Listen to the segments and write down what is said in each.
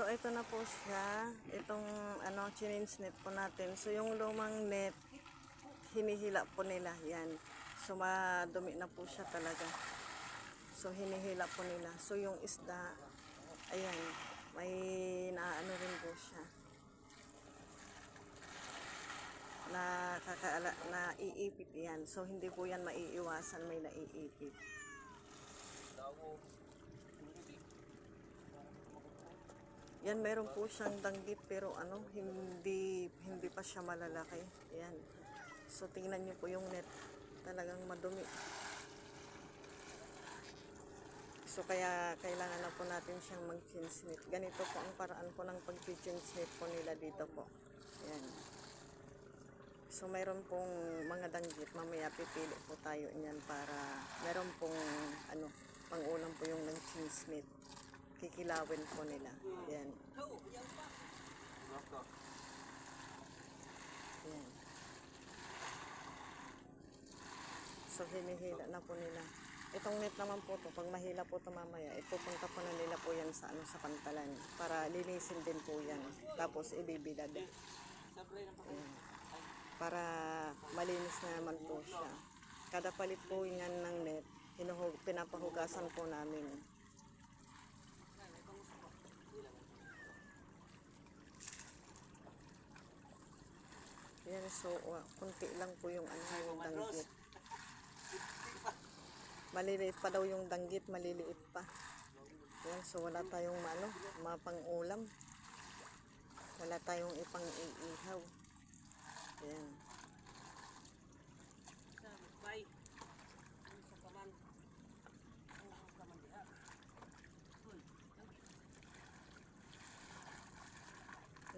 So, ito na po siya. Itong chinins net po natin. So, yung lumang net, hinihila po nila. Yan. So, madumi na po siya talaga. So, hinihila po nila. So, yung isda, ayan, may naano rin po siya. Naiipit yan. So, hindi po yan maiiwasan, may naiipit. Yan, meron po siyang danggit pero hindi pa siya malalaki. Yan. So, tingnan niyo po yung net. Talagang madumi. So, kaya kailangan na po natin siyang mag-chinsnit. Ganito po ang paraan po ng pag-chinsnit po nila dito po. Yan. So, mayroon pong mga danggit. Mamaya pipili po tayo niyan para meron pong pang-ulam po yung nag-chinsnit. Kikilawin po nila. Yan. Yan. So, hinihila na po nila. Itong net naman po to, pag mahila po ito mamaya, ipupunta po na nila po yan sa pantalan. Para linisin din po yan. Tapos, ibibilad. Yan. Para malinis na naman po siya. Kada palit po yan ng net, pinapahugasan po namin. Yan, so kunti lang po yung danggit. Maliliit pa daw yung danggit, maliliit pa. Yan, so wala tayong mapang-ulam. Wala tayong ipang-iihaw. Yan.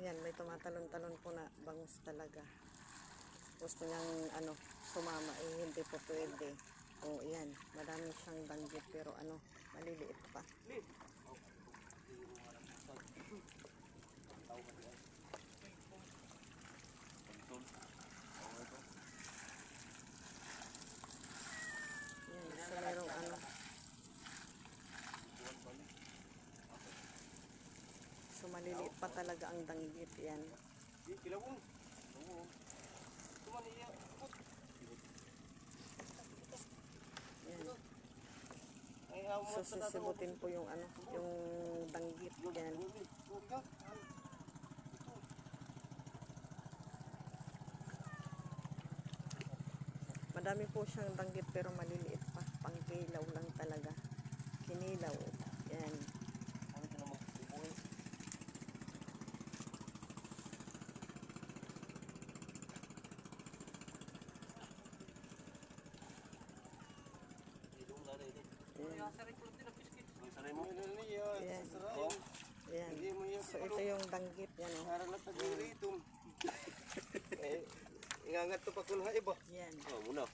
Yan, may tumatalon-talon po na bangus talaga. Gusto niyang sumama, hindi po pwede. O yan, madami siyang danggit pero maliliit pa. Yan, so merong so maliliit pa talaga ang danggit yan. Yan. So sisibutin po yung yung danggit yan. Madami po siyang danggit pero maliliit pa. Pangkilaw lang talaga. Kinilaw. Yan. Yan. So ito yung danggit yan. Ingangat to pa kun iba. Yan. Oh, muna.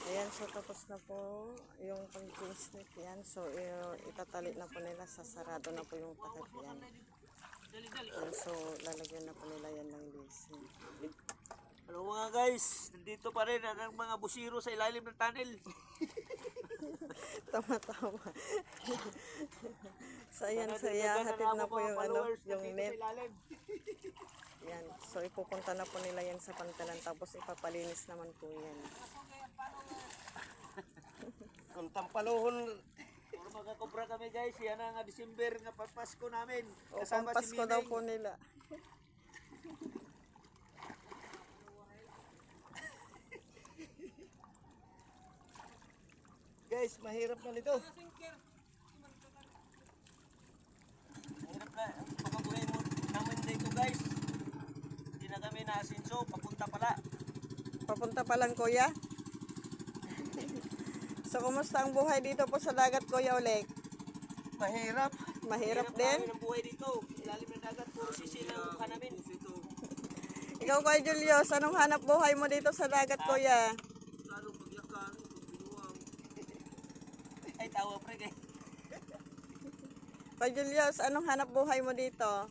Ayan, so tapos na po yung pang-chinsnit yan. So itatali na po nila, sa sarado na po yung takip yan. Yan, so lalagyan na po nila yan ng lisin. Hello mga guys, nandito pa rin ang mga busiro sa ilalim ng tunnel. Tama-tama. So ayan, so hatid na po yung yung net. Yan, so ipupunta na po nila yan sa pantalan tapos ipapalinis naman po yan. Kung tampalohon, puro magkakobra kami guys, yan ang December nga Pasko namin. O pampasko daw po nila. Guys, mahirap na nito. Mahirap na ang pagkabuhay mo namin dito guys. Hindi na kami naasinso, papunta pala. Papunta pa lang kuya. So kumusta ang buhay dito po sa dagat kuya Oleg? Mahirap. Mahirap din? Ang buhay dito. Ilalim ng dagat, puro sisi lang mukha namin. Ikaw kuya Julius, anong hanap buhay mo dito sa dagat kuya? Lalo pagyakan, binuwang. Ay, tawa pre guys. Kuya Julius, anong hanap buhay mo dito?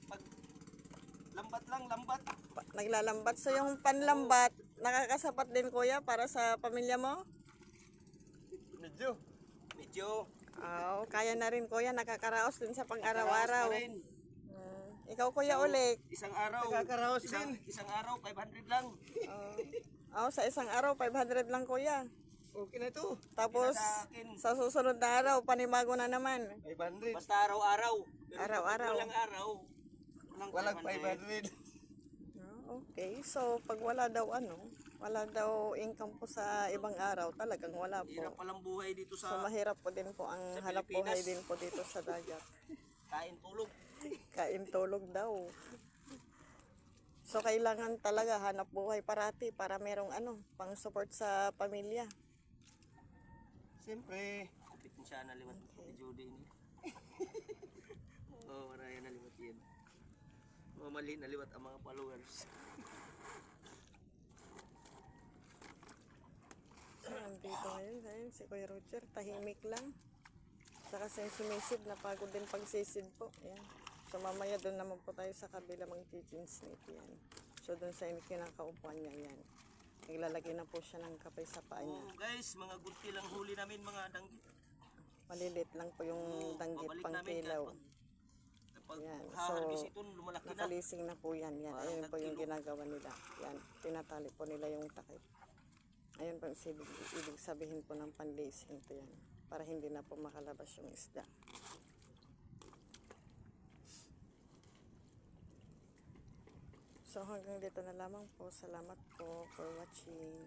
Pag lambat lang, lambat. Naglalambat. So yung panlambat, nakakasapat din kuya para sa pamilya mo? Medyo. Oh, kaya na rin kuya, nakakaraos din sa Nakaraos pang-araw-araw. pa rin. Ikaw kuya ulit. Isang araw. Nakakaraos isang, din. Isang araw, 500 lang. Sa isang araw, 500 lang kuya. Okay na to. Tapos, Sa akin. sa susunod na araw, panibago na naman. 500. Basta araw-araw. Pero Araw-araw. Walang araw. Walang 500. Okay, so pag wala daw income po sa ibang araw, talagang wala po. Hirap palang buhay dito So sa mahirap po din po ang sa hanap buhay Pilipinas. din po dito sa dagat. kain tulog. Kain tulog daw. So kailangan talaga hanap buhay parati para merong pang support sa pamilya. Siyempre. Kupit siya na liwat ni Judy ini. Oh, maraya na liwat yan. Mamali na liwat ang mga followers. So nandito ngayon si Kuya Roger, tahimik lang. Saka sa sumisid, napagod din pagsisid po. Yan. So mamaya doon naman po tayo sa kabila mag-snake yan. So doon sa kinakaupuan niya yan. Naglalagay na po siya ng kapay sa paa niya. Oh, guys, mga gunti lang huli namin mga danggit. Malilit lang po yung danggit Babalik pang namin kilaw. Kapag Yan. harvest So, ito, lumalaki na. nakalising na po yan. Yan. Parang Ayun po yung nagkilo. ginagawa nila. Yan. Tinatali po nila yung takip. Ayun po ang ibig sabihin po ng panlising to yan. Para hindi na po makalabas yung isda. So hanggang dito na lamang po. Salamat po for watching.